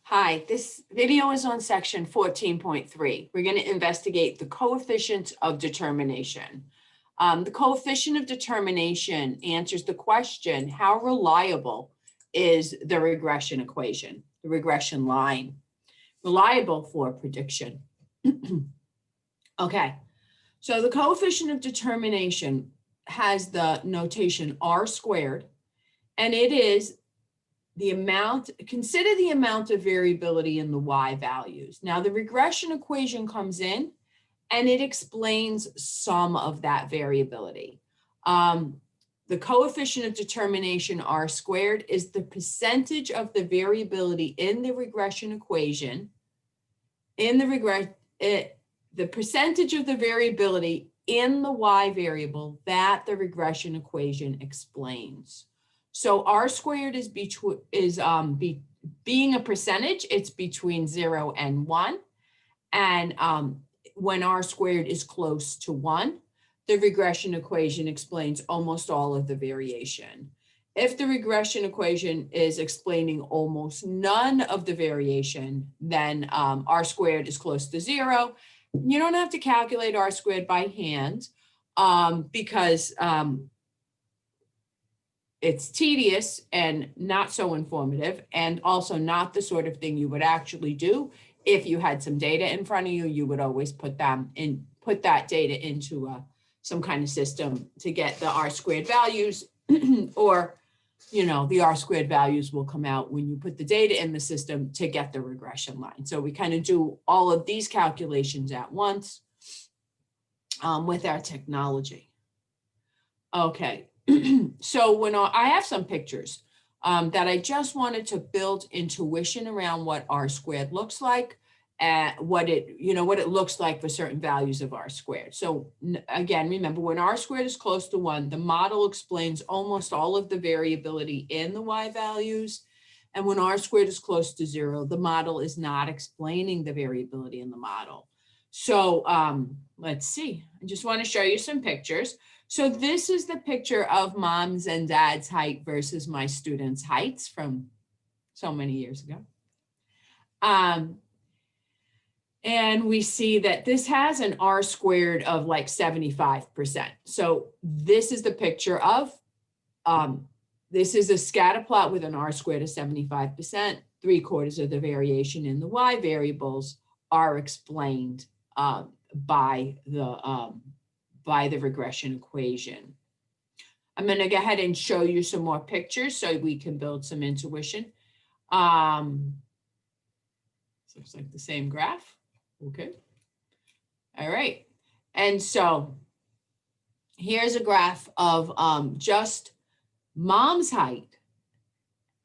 Hi, this video is on section 14.3. We're going to investigate the coefficients of determination. The coefficient of determination answers the question, how reliable is the regression equation, the regression line, reliable for prediction? Okay, so the coefficient of determination has the notation R squared, and it is the amount, consider the amount of variability in the Y values. Now the regression equation comes in and it explains some of that variability. The coefficient of determination R squared is the percentage of the variability in the regression equation, the percentage of the variability in the Y variable that the regression equation explains. So R squared is being a percentage, it's between 0 and 1. And when R squared is close to 1, the regression equation explains almost all of the variation. If the regression equation is explaining almost none of the variation, then R squared is close to 0. You don't have to calculate R squared by hand because it's tedious and not so informative, and also not the sort of thing you would actually do. If you had some data in front of you, you would always put that data into some kind of system to get the R squared values, or, the R squared values will come out when you put the data in the system to get the regression line. So we kind of do all of these calculations at once with our technology. Okay. So when I have some pictures that I just wanted to build intuition around what R squared looks like and what it looks like for certain values of R squared. So again, remember, when R squared is close to 1, the model explains almost all of the variability in the Y values. And when R squared is close to 0, the model is not explaining the variability in the model. So let's see, I just want to show you some pictures. So this is the picture of mom's and dad's height versus my students' heights from so many years ago. And we see that this has an R squared of like 75%. So this is the picture of, this is a scatter plot with an R squared of 75%. 3/4 of the variation in the Y variables are explained by the regression equation. I'm going to go ahead and show you some more pictures so we can build some intuition. Looks like the same graph. Okay. All right. And so here's a graph of just mom's height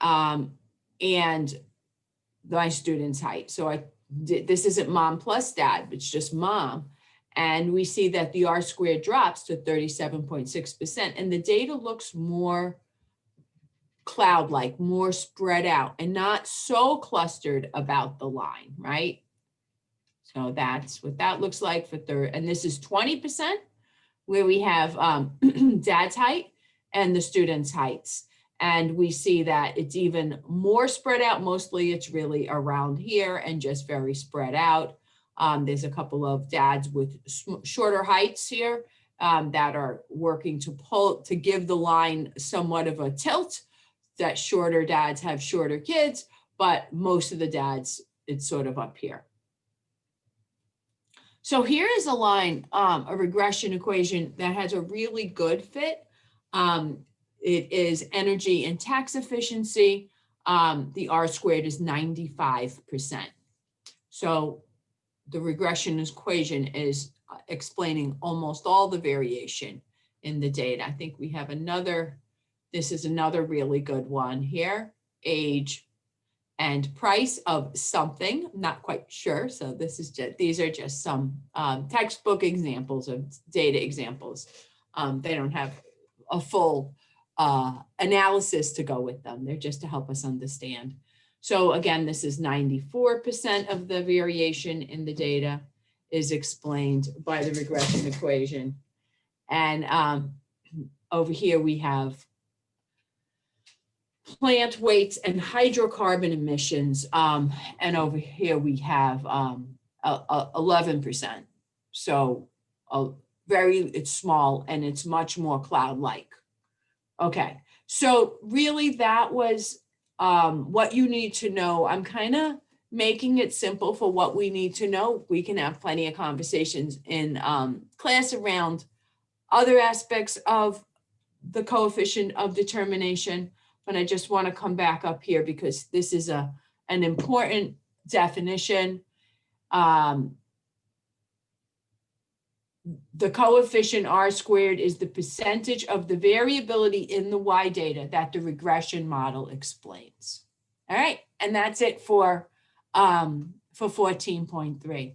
and my student's height. So this isn't mom plus dad, it's just mom. And we see that the R squared drops to 37.6%. And the data looks more cloud-like, more spread out, and not so clustered about the line, right? So that's what that looks like for third. And this is 20%, where we have dad's height and the student's heights. And we see that it's even more spread out. Mostly it's really around here and just very spread out. There's a couple of dads with shorter heights here that are working to give the line somewhat of a tilt, that shorter dads have shorter kids, but most of the dads, it's sort of up here. So here is a line, a regression equation that has a really good fit. It is energy and tax efficiency. The R squared is 95%. So the regression equation is explaining almost all the variation in the data. I think we have this is another really good one here, age and price of something, I'm not quite sure. So these are just some textbook examples of data examples. They don't have a full analysis to go with them. They're just to help us understand. So again, this is 94% of the variation in the data is explained by the regression equation. And over here we have plant weights and hydrocarbon emissions. And over here we have 11%. So it's small and it's much more cloud-like. Okay, so really that was what you need to know. I'm kind of making it simple for what we need to know. We can have plenty of conversations in class around other aspects of the coefficient of determination, but I just want to come back up here because this is an important definition. The coefficient R squared is the percentage of the variability in the Y data that the regression model explains. All right, and that's it for 14.3.